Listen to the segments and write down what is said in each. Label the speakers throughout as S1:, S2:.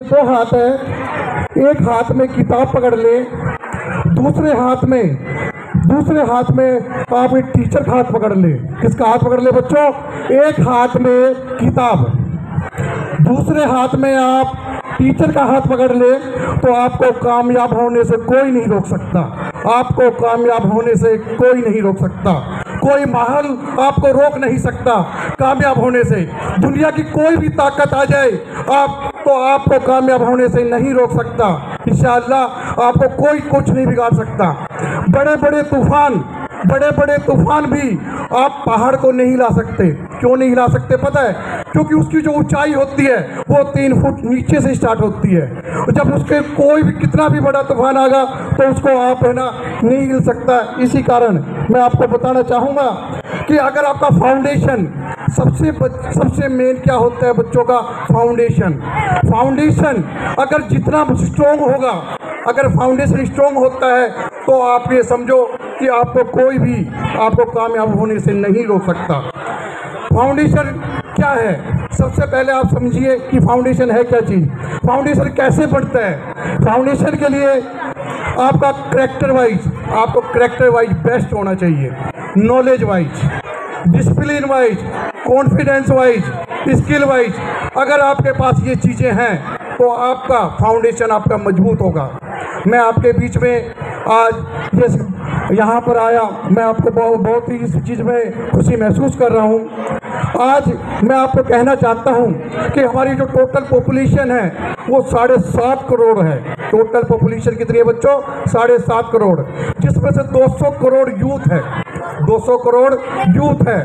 S1: दो हाथ है, एक हाथ में किताब पकड़ ले, दूसरे हाथ में आप एक टीचर का हाथ पकड़ ले। किसका हाथ पकड़ ले बच्चों? एक हाथ में किताब, दूसरे हाथ में आप टीचर का हाथ पकड़ ले, तो आपको कामयाब होने से कोई नहीं रोक सकता। आपको कामयाब होने से कोई नहीं रोक सकता। कोई माहौल आपको रोक नहीं सकता कामयाब होने से। दुनिया की कोई भी ताकत आ जाए आपको कामयाब होने से नहीं रोक सकता। इंशाअल्लाह आपको कोई कुछ नहीं बिगाड़ सकता। बड़े बड़े तूफान भी आप पहाड़ को नहीं हिला सकते। क्यों नहीं हिला सकते पता है? क्योंकि उसकी जो ऊंचाई होती है वो 3 फुट नीचे से स्टार्ट होती है। जब उसके कोई भी कितना भी बड़ा तूफान आएगा तो उसको आप है ना नहीं हिल सकता। इसी कारण मैं आपको बताना चाहूँगा कि अगर आपका फाउंडेशन सबसे मेन क्या होता है बच्चों का? फाउंडेशन अगर जितना स्ट्रॉन्ग होगा, अगर फाउंडेशन स्ट्रॉन्ग होता है तो आप ये समझो कि आपको कोई भी आपको कामयाब होने से नहीं रोक सकता। फाउंडेशन क्या है? सबसे पहले आप समझिए कि फाउंडेशन है क्या चीज़, फाउंडेशन कैसे बढ़ता है। फाउंडेशन के लिए आपका करेक्टर वाइज बेस्ट होना चाहिए, knowledge wise, discipline wise, confidence wise, skill wise. अगर आपके पास ये चीज़ें हैं तो आपका फाउंडेशन आपका मजबूत होगा। मैं आपके बीच में आज जैसे यहाँ पर आया, मैं आपको बहुत ही इस चीज़ में खुशी महसूस कर रहा हूँ। आज मैं आपको कहना चाहता हूँ कि हमारी जो टोटल पॉपुलेशन है वो 7.5 करोड़ है। टोटल पॉपुलेशन कितनी है बच्चों? 7.5 करोड़, जिसमें से 200 करोड़ यूथ है। 200 करोड़ यूथ है,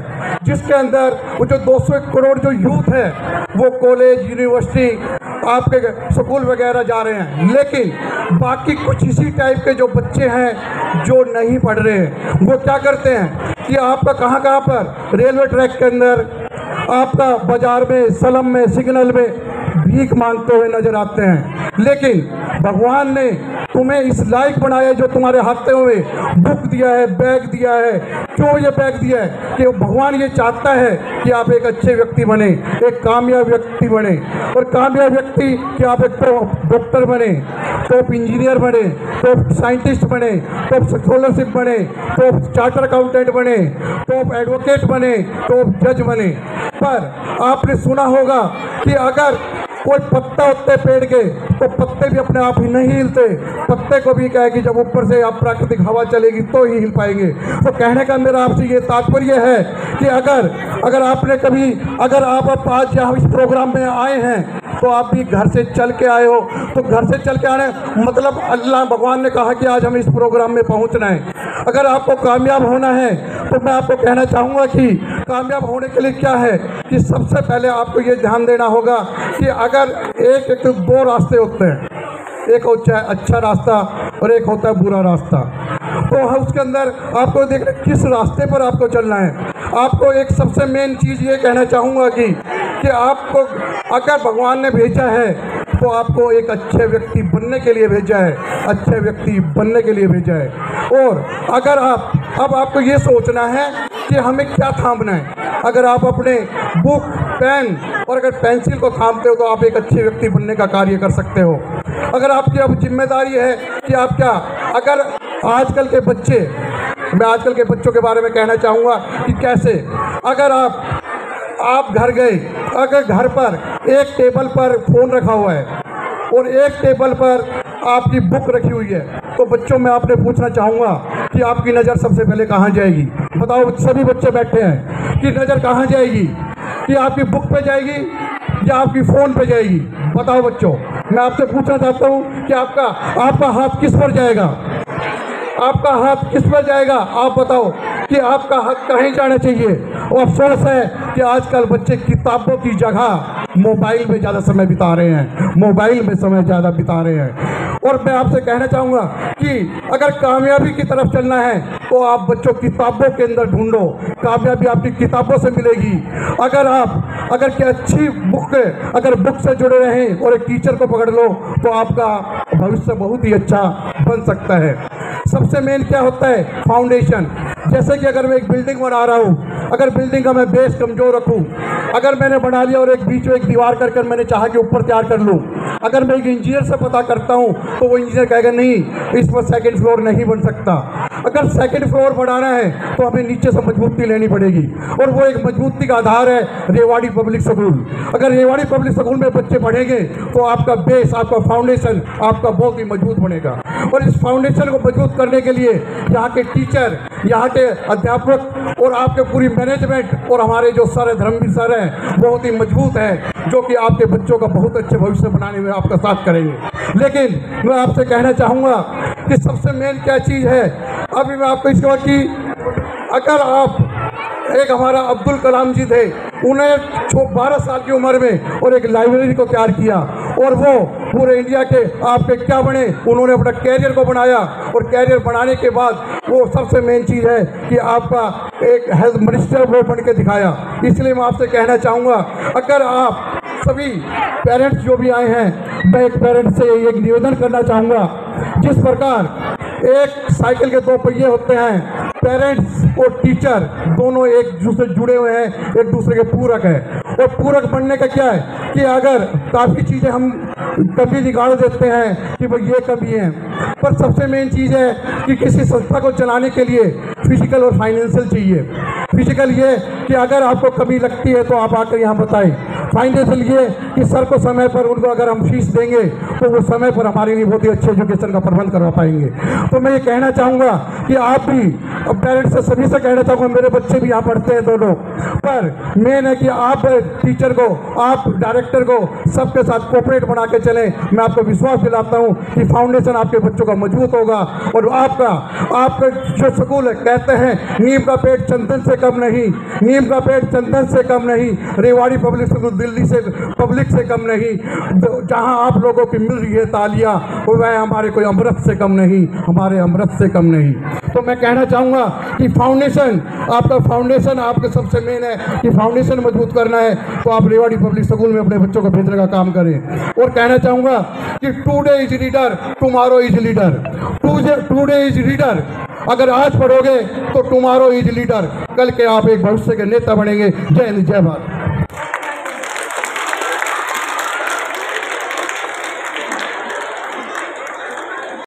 S1: जिसके अंदर वो जो 200 करोड़ जो यूथ है वो कॉलेज, यूनिवर्सिटी, आपके स्कूल वगैरह जा रहे हैं। लेकिन बाकी कुछ इसी टाइप के जो बच्चे हैं जो नहीं पढ़ रहे हैं, वो क्या करते हैं कि आपका कहाँ पर रेलवे ट्रैक के अंदर, आपका बाजार में, सलम में, सिग्नल में भीख मांगते हुए नजर आते हैं। लेकिन भगवान ने तुम्हें इस लायक बनाया जो तुम्हारे हाथों में बुक दिया है, बैग दिया है। क्यों ये बैग दिया है? कि भगवान ये चाहता है कि आप एक अच्छे व्यक्ति बने, एक कामयाब व्यक्ति बने। और कामयाब व्यक्ति कि आप एक डॉक्टर बने, टॉप इंजीनियर बने, टॉप साइंटिस्ट बने, टॉप स्कॉलरशिप बने, टॉप चार्टर अकाउंटेंट बने, टॉप एडवोकेट बने, टॉप जज बने। पर आपने सुना होगा कि अगर कोई पत्ता होते है पेड़ के तो पत्ते भी अपने आप ही नहीं हिलते। पत्ते को भी कहे कि जब ऊपर से आप प्राकृतिक हवा चलेगी तो ही हिल पाएंगे। तो कहने का मेरा आपसे ये तात्पर्य है कि अगर आपने कभी, अगर आप आज यहाँ इस प्रोग्राम में आए हैं तो आप भी घर से चल के आए हो, तो घर से चल के आने मतलब अल्लाह भगवान ने कहा कि आज हम इस प्रोग्राम में पहुँचना है। अगर आपको कामयाब होना है तो मैं आपको कहना चाहूँगा कि कामयाब होने के लिए क्या है कि सबसे पहले आपको ये ध्यान देना होगा कि अगर एक 2 रास्ते होते हैं, एक होता है अच्छा रास्ता और एक होता है बुरा रास्ता। तो उसके अंदर आपको देखना किस रास्ते पर आपको चलना है। आपको एक सबसे मेन चीज़ ये कहना चाहूँगा कि आपको अगर भगवान ने भेजा है तो आपको एक अच्छे व्यक्ति बनने के लिए भेजा है, अच्छे व्यक्ति बनने के लिए भेजा है। और अगर अब आपको ये सोचना है कि हमें क्या थामना है। अगर आप अपने बुक, पेन और अगर पेंसिल को थामते हो तो आप एक अच्छे व्यक्ति बनने का कार्य कर सकते हो। अगर आपकी अब जिम्मेदारी है कि आप क्या, अगर आजकल के बच्चे, मैं आजकल के बच्चों के बारे में कहना चाहूँगा कि कैसे, अगर आप घर गए, अगर घर पर एक टेबल पर फ़ोन रखा हुआ है और एक टेबल पर आपकी बुक रखी हुई है, तो बच्चों में आपने पूछना चाहूँगा कि आपकी नज़र सबसे पहले कहाँ जाएगी? बताओ, सभी बच्चे बैठे हैं कि नज़र कहाँ जाएगी? कि आपकी बुक पे जाएगी या आपकी फ़ोन पे जाएगी? बताओ बच्चों, मैं आपसे पूछना चाहता हूँ कि आपका हाथ किस पर जाएगा? आपका हाथ किस पर जाएगा? आप बताओ कि आपका हाथ कहीं जाना चाहिए। और अफसोस है कि आजकल बच्चे किताबों की जगह मोबाइल में ज़्यादा समय बिता रहे हैं, मोबाइल में समय ज़्यादा बिता रहे हैं। और मैं आपसे कहना चाहूँगा कि अगर कामयाबी की तरफ चलना है तो आप बच्चों किताबों के अंदर ढूंढो, कामयाबी आपकी किताबों से मिलेगी। अगर कि अच्छी बुक से जुड़े रहें और एक टीचर को पकड़ लो तो आपका भविष्य बहुत ही अच्छा बन सकता है। सबसे मेन क्या होता है? फाउंडेशन। जैसे कि अगर मैं एक बिल्डिंग बना रहा हूँ, अगर बिल्डिंग का मैं बेस कमज़ोर रखूँ, अगर मैंने बना लिया और एक बीच में एक दीवार कर मैंने चाहा कि ऊपर तैयार कर लूँ, अगर मैं एक इंजीनियर से पता करता हूँ तो वो इंजीनियर कहेगा नहीं, इस पर सेकंड फ्लोर नहीं बन सकता। अगर सेकंड फ्लोर बढ़ाना है तो हमें नीचे से मजबूती लेनी पड़ेगी, और वो एक मजबूती का आधार है रेवाड़ी पब्लिक स्कूल। अगर रेवाड़ी पब्लिक स्कूल में बच्चे पढ़ेंगे तो आपका बेस, आपका फाउंडेशन आपका बहुत ही मजबूत बनेगा। और इस फाउंडेशन को मजबूत करने के लिए यहाँ के टीचर, यहाँ के अध्यापक और आपके पूरी मैनेजमेंट और हमारे जो सर है, धर्मवीर सर हैं, बहुत ही मजबूत है, जो कि आपके बच्चों का बहुत अच्छे भविष्य बनाने में आपका साथ करेंगे। लेकिन मैं आपसे कहना चाहूँगा कि सबसे मेन क्या चीज़ है, अभी मैं आपको इसके बाद कि अगर आप, एक हमारा अब्दुल कलाम जी थे, उन्हें 12 साल की उम्र में और एक लाइब्रेरी को तैयार किया, और वो पूरे इंडिया के आपके क्या बने, उन्होंने अपना कैरियर को बनाया, और कैरियर बनाने के बाद वो सबसे मेन चीज़ है कि आपका एक हेल्थ मिनिस्टर वो बन के दिखाया। इसलिए मैं आपसे कहना चाहूँगा, अगर आप सभी पेरेंट्स जो भी आए हैं, मैं एक पेरेंट्स से एक निवेदन करना चाहूँगा, जिस प्रकार एक साइकिल के 2 पहिए होते हैं, पेरेंट्स और टीचर दोनों एक दूसरे जुड़े हुए हैं, एक दूसरे के पूरक हैं। और पूरक बनने का क्या है कि अगर काफ़ी चीज़ें हम कभी निकाल देते हैं कि भाई ये कमी है, पर सबसे मेन चीज़ है कि किसी संस्था को चलाने के लिए फिजिकल और फाइनेंशियल चाहिए। फिजिकल ये कि अगर आपको कमी लगती है तो आप आकर यहाँ बताएं। फाइनेंशियल ये कि सर को समय पर उनको अगर हम फीस देंगे तो वो समय पर हमारे लिए बहुत ही अच्छे एजुकेशन का प्रबंध करवा पाएंगे। तो मैं ये कहना चाहूँगा कि आप भी, अब पेरेंट्स से सभी से कहना चाहूँगा, मेरे बच्चे भी यहाँ पढ़ते हैं दोनों, पर मेन है कि आप टीचर को, आप डायरेक्टर को सबके साथ कोऑपरेट बना के चलें। मैं आपको विश्वास दिलाता हूँ कि फाउंडेशन आपके बच्चों का मजबूत होगा, और आपका जो स्कूल है, कहते हैं नीम का पेड़ चंदन से कम नहीं, नीम का पेड़ चंदन से कम नहीं, रेवाड़ी पब्लिक स्कूल दिल्ली से पब्लिक से कम नहीं, जहां आप लोगों की मिल रही है तालियां, वह हमारे कोई अमृत से कम नहीं, हमारे अमृत से कम नहीं। तो मैं कहना चाहूँगा कि फाउंडेशन, आपका फाउंडेशन आपके सबसे मेन है कि फाउंडेशन मजबूत करना है, तो आप रेवाड़ी पब्लिक स्कूल में अपने बच्चों को भेजने का काम करें। और कहना चाहूँगा कि today is reader, tomorrow is leader. Today is reader, अगर आज पढ़ोगे तो टुमारो इज लीडर, कल के आप एक भविष्य के नेता बनेंगे। जय हिंद, जय भारत।